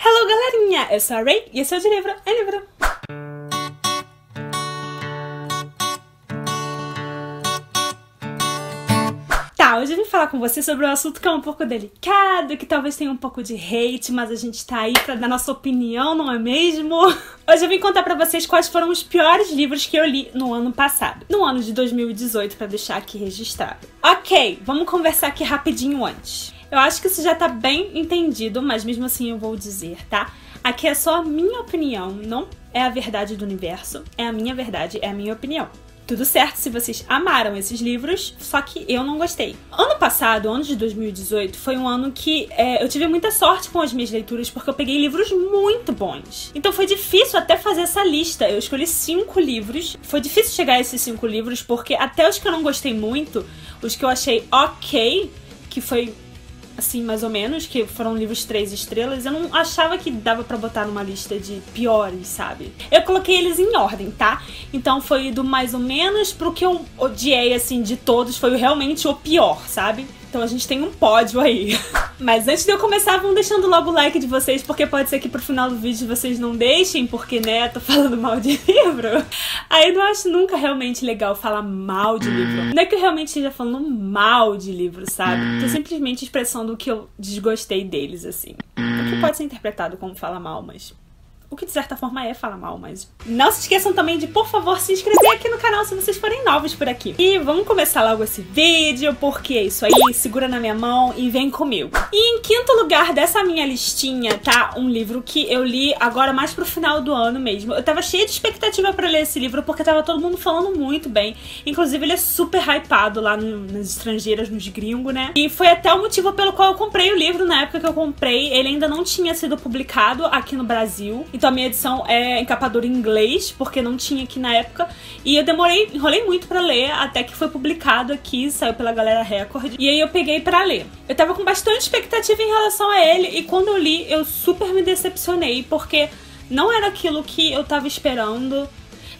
Hello, galerinha! Eu sou a Ray e esse é o De Livro em Livro. Tá, hoje eu vim falar com você sobre um assunto que é um pouco delicado, que talvez tenha um pouco de hate, mas a gente tá aí pra dar nossa opinião, não é mesmo? Hoje eu vim contar pra vocês quais foram os piores livros que eu li no ano passado. No ano de 2018, pra deixar aqui registrado. Ok, vamos conversar aqui rapidinho antes. Eu acho que isso já tá bem entendido, mas mesmo assim eu vou dizer, tá? Aqui é só a minha opinião, não é a verdade do universo, é a minha verdade, é a minha opinião. Tudo certo se vocês amaram esses livros, só que eu não gostei. Ano passado, ano de 2018, foi um ano que eu tive muita sorte com as minhas leituras, porque eu peguei livros muito bons. Então foi difícil até fazer essa lista. Eu escolhi 5 livros. Foi difícil chegar a esses 5 livros, porque até os que eu não gostei muito, os que eu achei ok, que foi assim, mais ou menos, que foram livros 3 estrelas, eu não achava que dava pra botar numa lista de piores, sabe? Eu coloquei eles em ordem, tá? Então foi do mais ou menos pro que eu odiei, assim, de todos, foi realmente o pior, sabe? Então a gente tem um pódio aí. Mas antes de eu começar, vão deixando logo o like de vocês, porque pode ser que pro final do vídeo vocês não deixem, porque, né, tô falando mal de livro. Aí eu não acho nunca realmente legal falar mal de livro. Não é que eu realmente esteja falando mal de livro, sabe? Tô simplesmente expressando o que eu desgostei deles, assim. O que pode ser interpretado como falar mal, mas... o que de certa forma é falar mal, mas... Não se esqueçam também de, por favor, se inscrever aqui no canal se vocês forem novos por aqui. E vamos começar logo esse vídeo, porque é isso aí, segura na minha mão e vem comigo. E em quinto lugar dessa minha listinha, tá? Um livro que eu li agora mais pro final do ano mesmo. Eu tava cheia de expectativa pra ler esse livro, porque tava todo mundo falando muito bem. Inclusive, ele é super hypado lá nas estrangeiras, nos gringos, né? E foi até o motivo pelo qual eu comprei o livro. Na época que eu comprei, ele ainda não tinha sido publicado aqui no Brasil. Então a minha edição é encapadura em inglês, porque não tinha aqui na época. E eu enrolei muito pra ler, até que foi publicado aqui, saiu pela Galera Record. E aí eu peguei pra ler. Eu tava com bastante expectativa em relação a ele, e quando eu li, eu super me decepcionei, porque não era aquilo que eu tava esperando.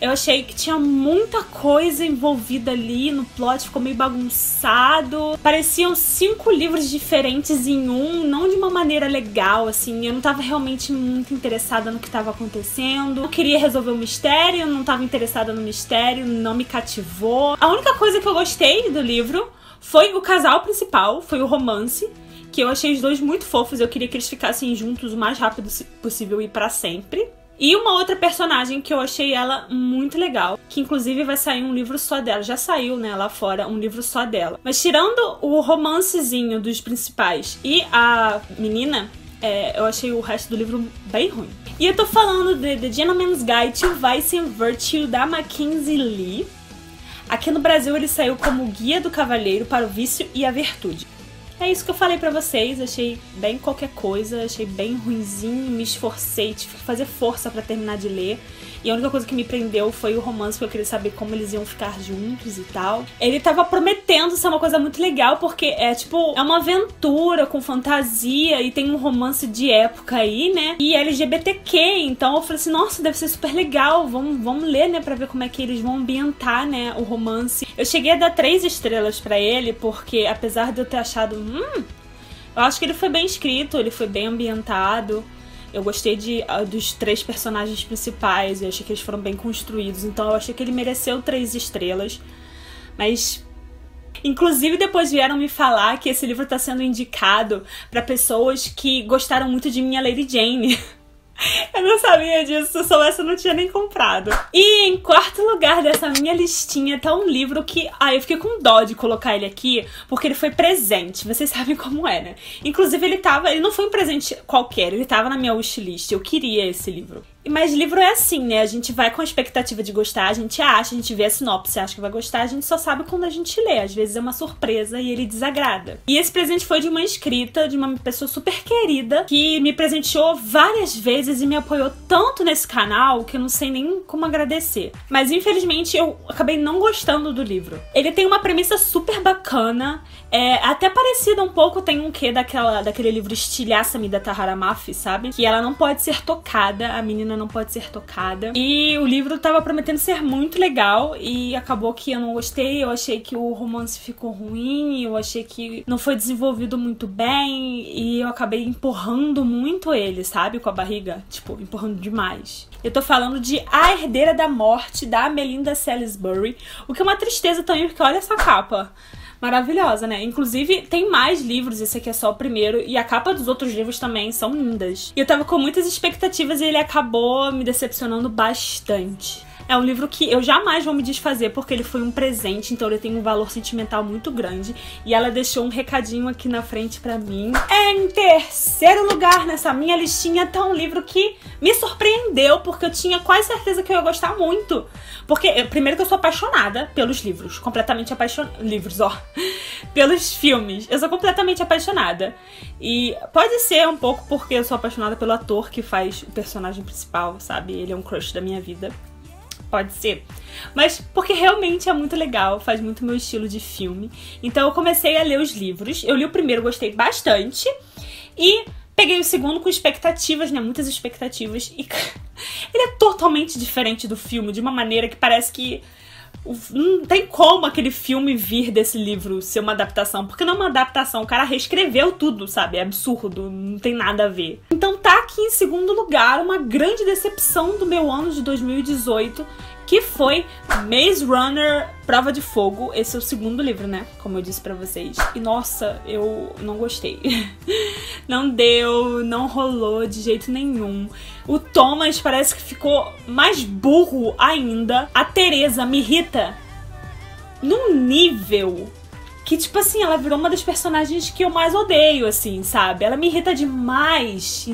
Eu achei que tinha muita coisa envolvida ali no plot, ficou meio bagunçado. Pareciam 5 livros diferentes em um, não de uma maneira legal, assim. Eu não tava realmente muito interessada no que tava acontecendo. Eu queria resolver o mistério, não tava interessada no mistério, não me cativou. A única coisa que eu gostei do livro foi o casal principal, foi o romance, que eu achei os dois muito fofos. Eu queria que eles ficassem juntos o mais rápido possível e pra sempre. E uma outra personagem que eu achei ela muito legal, que inclusive vai sair um livro só dela. Já saiu, né, lá fora, um livro só dela. Mas tirando o romancezinho dos principais e a menina, eu achei o resto do livro bem ruim. E eu tô falando de The Gentleman's Guide to Vice and Virtue, da Mackenzie Lee. Aqui no Brasil ele saiu como Guia do Cavalheiro para o Vício e a Virtude. É isso que eu falei pra vocês, achei bem qualquer coisa, achei bem ruinzinho, me esforcei, tive que fazer força pra terminar de ler. E a única coisa que me prendeu foi o romance, porque eu queria saber como eles iam ficar juntos e tal. Ele tava prometendo ser uma coisa muito legal, porque é tipo, é uma aventura com fantasia e tem um romance de época aí, né? E LGBTQ, então eu falei assim, nossa, deve ser super legal, vamos ler, né, pra ver como é que eles vão ambientar, né, o romance. Eu cheguei a dar 3 estrelas pra ele, porque apesar de eu ter achado, eu acho que ele foi bem escrito, ele foi bem ambientado. Eu gostei dos 3 personagens principais, eu achei que eles foram bem construídos, então eu achei que ele mereceu 3 estrelas. Mas, inclusive, depois vieram me falar que esse livro tá sendo indicado pra pessoas que gostaram muito de Minha Lady Jane. Eu não sabia disso, se eu soubesse eu não tinha nem comprado. E em quarto lugar dessa minha listinha tá um livro que... eu fiquei com dó de colocar ele aqui, porque ele foi presente, vocês sabem como é, né? Inclusive ele não foi um presente qualquer, ele tava na minha wishlist, eu queria esse livro. Mas livro é assim, né? A gente vai com a expectativa de gostar, a gente vê a sinopse, acha que vai gostar, a gente só sabe quando a gente lê. Às vezes é uma surpresa e ele desagrada. E esse presente foi de uma inscrita, de uma pessoa super querida, que me presenteou várias vezes e me apoiou tanto nesse canal que eu não sei nem como agradecer. Mas infelizmente eu acabei não gostando do livro. Ele tem uma premissa super bacana, até parecida um pouco, tem um quê daquele livro Estilhaça-me, da Tahereh Mafi, sabe? Que ela não pode ser tocada, a menina menina não pode ser tocada. E o livro tava prometendo ser muito legal e acabou que eu não gostei. Eu achei que o romance ficou ruim, eu achei que não foi desenvolvido muito bem e eu acabei empurrando muito ele, sabe? Com a barriga, tipo, empurrando demais. Eu tô falando de A Herdeira da Morte, da Melinda Salisbury, o que é uma tristeza também, porque olha essa capa. Maravilhosa, né? Inclusive, tem mais livros, esse aqui é só o primeiro, e a capa dos outros livros também são lindas. E eu tava com muitas expectativas e ele acabou me decepcionando bastante. É um livro que eu jamais vou me desfazer, porque ele foi um presente, então ele tem um valor sentimental muito grande. E ela deixou um recadinho aqui na frente pra mim. Em terceiro lugar nessa minha listinha tá um livro que me surpreendeu, porque eu tinha quase certeza que eu ia gostar muito. Porque, primeiro que eu sou apaixonada pelos livros, completamente apaixonada. Livros, ó. Pelos filmes. Eu sou completamente apaixonada. E pode ser um pouco porque eu sou apaixonada pelo ator que faz o personagem principal, sabe? Ele é um crush da minha vida. Pode ser. Mas porque realmente é muito legal, faz muito meu estilo de filme. Então eu comecei a ler os livros. Eu li o primeiro, gostei bastante. E peguei o segundo com expectativas, né? Muitas expectativas. E ele é totalmente diferente do filme, de uma maneira que parece que não tem como aquele filme vir desse livro ser uma adaptação, porque não é uma adaptação, o cara reescreveu tudo, sabe? É absurdo, não tem nada a ver. Então tá aqui em segundo lugar uma grande decepção do meu ano de 2018, que foi Maze Runner Prova de Fogo. Esse é o segundo livro, né? Como eu disse pra vocês. E nossa, eu não gostei. Não deu, não rolou de jeito nenhum. O Thomas parece que ficou mais burro ainda. A Teresa me irrita num nível que, tipo assim, ela virou uma das personagens que eu mais odeio, assim, sabe? Ela me irrita demais.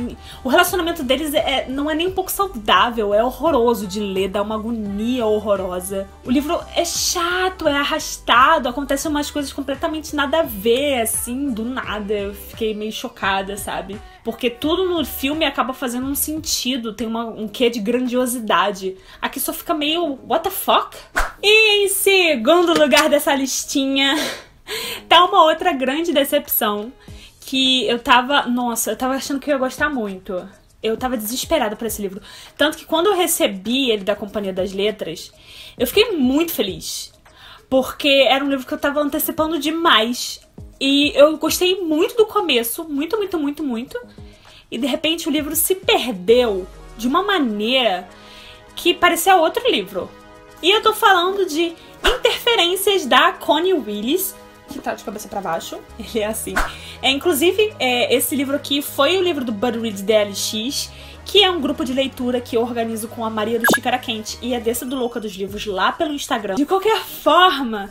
O relacionamento deles não é nem um pouco saudável, é horroroso de ler, dá uma agonia horrorosa. O livro é chato, é arrastado, acontecem umas coisas completamente nada a ver, assim, do nada. Eu fiquei meio chocada, sabe? Porque tudo no filme acaba fazendo um sentido, tem um quê de grandiosidade. Aqui só fica meio what the fuck? E em segundo lugar dessa listinha tá uma outra grande decepção que eu tava... Nossa, eu tava achando que eu ia gostar muito. Eu tava desesperada por esse livro. Tanto que quando eu recebi ele da Companhia das Letras, eu fiquei muito feliz. Porque era um livro que eu tava antecipando demais. E eu gostei muito do começo, muito, muito, muito, muito. E de repente o livro se perdeu de uma maneira que parecia outro livro. E eu tô falando de Interferências, da Connie Willis, que tá de cabeça pra baixo, ele é assim. Inclusive, esse livro aqui foi o livro do Budreads DLX, que é um grupo de leitura que eu organizo com a Maria do Xícara Quente e a Dessa do Louca dos Livros lá pelo Instagram. De qualquer forma,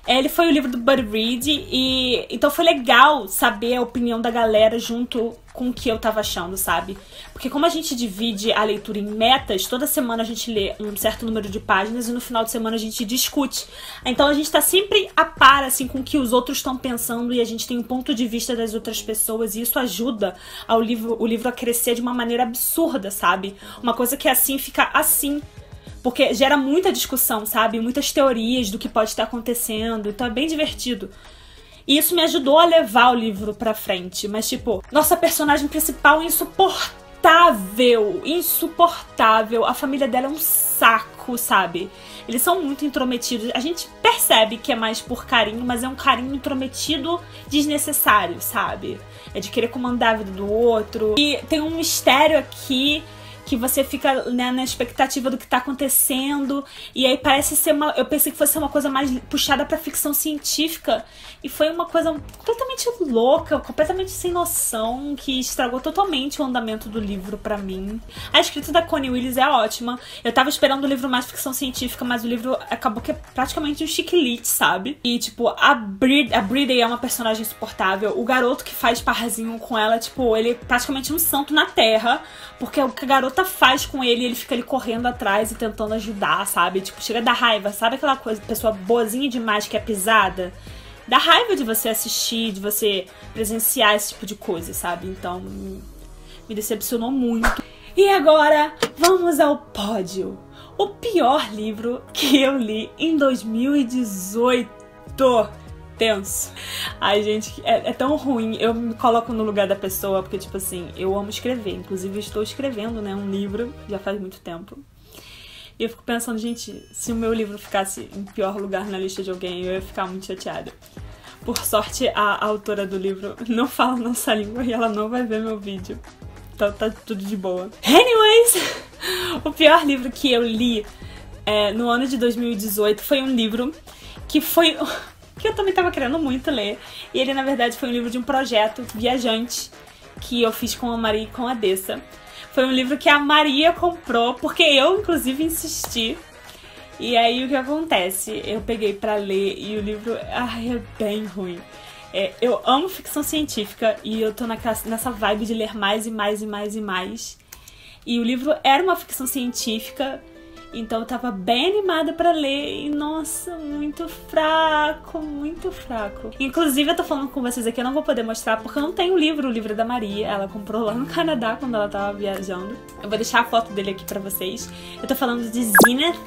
ele foi o livro do Budreads e então foi legal saber a opinião da galera junto com o que eu tava achando, sabe? Porque como a gente divide a leitura em metas, toda semana a gente lê um certo número de páginas e no final de semana a gente discute. Então a gente tá sempre a par, assim, com o que os outros estão pensando e a gente tem um ponto de vista das outras pessoas e isso ajuda o livro a crescer de uma maneira absurda, sabe? Uma coisa que assim fica assim. Porque gera muita discussão, sabe? Muitas teorias do que pode estar acontecendo. Então é bem divertido. E isso me ajudou a levar o livro pra frente. Mas, tipo, nossa personagem principal é insuportável. Insuportável. A família dela é um saco, sabe? Eles são muito intrometidos. A gente percebe que é mais por carinho, mas é um carinho intrometido desnecessário, sabe? É de querer comandar a vida do outro. E tem um mistério aqui que você fica, né, na expectativa do que tá acontecendo, e aí parece ser eu pensei que fosse uma coisa mais puxada pra ficção científica, e foi uma coisa completamente louca, completamente sem noção, que estragou totalmente o andamento do livro pra mim. A escrita da Connie Willis é ótima, eu tava esperando o livro mais ficção científica, mas o livro acabou que é praticamente um chiquilite, sabe? E, tipo, a Bridie é uma personagem insuportável, o garoto que faz parzinho com ela, tipo, ele é praticamente um santo na terra, porque o que a garota faz com ele fica ali correndo atrás e tentando ajudar, sabe? Tipo, chega a dar raiva. Sabe aquela coisa, pessoa boazinha demais que é pisada? Dá raiva de você assistir, de você presenciar esse tipo de coisa, sabe? Então, me decepcionou muito. E agora, vamos ao pódio. O pior livro que eu li em 2018. tenso. Ai, gente, é tão ruim. Eu me coloco no lugar da pessoa, porque, tipo assim, eu amo escrever. Inclusive, eu estou escrevendo, né, um livro, já faz muito tempo. E eu fico pensando, gente, se o meu livro ficasse em pior lugar na lista de alguém, eu ia ficar muito chateada. Por sorte, a autora do livro não fala nossa língua e ela não vai ver meu vídeo. Então tá tudo de boa. Anyways, o pior livro que eu li no ano de 2018 foi um livro que eu também tava querendo muito ler. E ele, na verdade, foi um livro de um projeto viajante que eu fiz com a Maria e com a Dessa. Foi um livro que a Maria comprou, porque eu, inclusive, insisti. E aí, o que acontece? Eu peguei pra ler e o livro é bem ruim. Eu amo ficção científica e eu tô nessa vibe de ler mais e mais e mais e mais. E o livro era uma ficção científica, então eu tava bem animada pra ler e, nossa, muito fraco, muito fraco. Inclusive, eu tô falando com vocês aqui, eu não vou poder mostrar porque eu não tenho o livro é da Maria. Ela comprou lá no Canadá quando ela tava viajando. Eu vou deixar a foto dele aqui pra vocês. Eu tô falando de Zenith,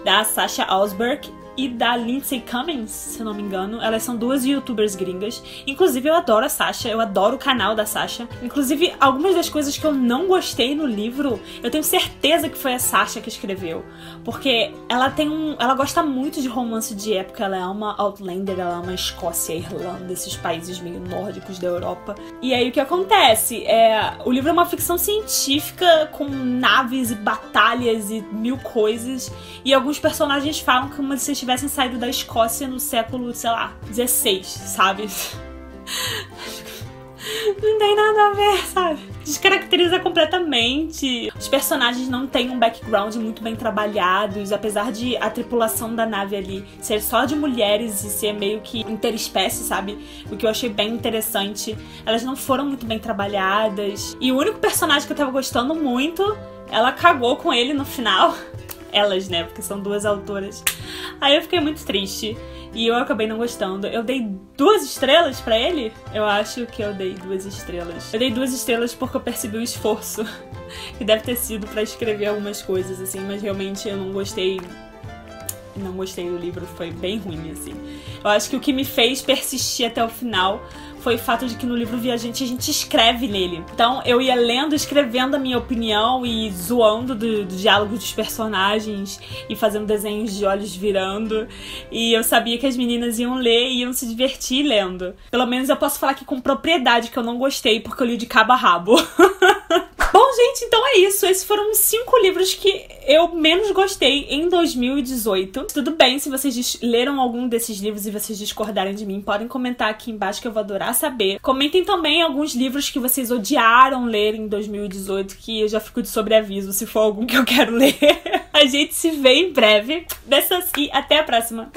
da Sasha Alsberg e da Lindsay Cummings, se eu não me engano. Elas são duas youtubers gringas. Inclusive, eu adoro a Sasha, eu adoro o canal da Sasha. Inclusive, algumas das coisas que eu não gostei no livro, eu tenho certeza que foi a Sasha que escreveu. Porque ela gosta muito de romance de época, ela é uma Outlander, ela é uma Escócia, Irlanda, esses países meio nórdicos da Europa. E aí, o que acontece? O livro é uma ficção científica com naves e batalhas e mil coisas. E alguns personagens falam como se tivessem saído da Escócia no século, sei lá, 16, sabe? Não tem nada a ver, sabe? Descaracteriza completamente. Os personagens não têm um background muito bem trabalhados, apesar de a tripulação da nave ali ser só de mulheres e ser meio que interespécie, sabe? O que eu achei bem interessante. Elas não foram muito bem trabalhadas. E o único personagem que eu tava gostando muito, ela cagou com ele no final. Elas, né? Porque são duas autoras. Aí eu fiquei muito triste. E eu acabei não gostando. Eu dei 2 estrelas pra ele? Eu acho que eu dei 2 estrelas. Eu dei 2 estrelas porque eu percebi o esforço que deve ter sido pra escrever algumas coisas, assim. Mas realmente eu não gostei. Não gostei do livro. Foi bem ruim, assim. Eu acho que o que me fez persistir até o final foi o fato de que no livro Viajante a gente escreve nele. Então eu ia lendo, escrevendo a minha opinião e zoando do diálogo dos personagens e fazendo desenhos de olhos virando. E eu sabia que as meninas iam ler e iam se divertir lendo. Pelo menos eu posso falar aqui com propriedade que eu não gostei, porque eu li de cabo a rabo. Bom, gente, então é isso. Esses foram os 5 livros que eu menos gostei em 2018. Tudo bem, se vocês leram algum desses livros e vocês discordarem de mim, podem comentar aqui embaixo que eu vou adorar saber. Comentem também alguns livros que vocês odiaram ler em 2018, que eu já fico de sobreaviso se for algum que eu quero ler. A gente se vê em breve. Beijos e até a próxima!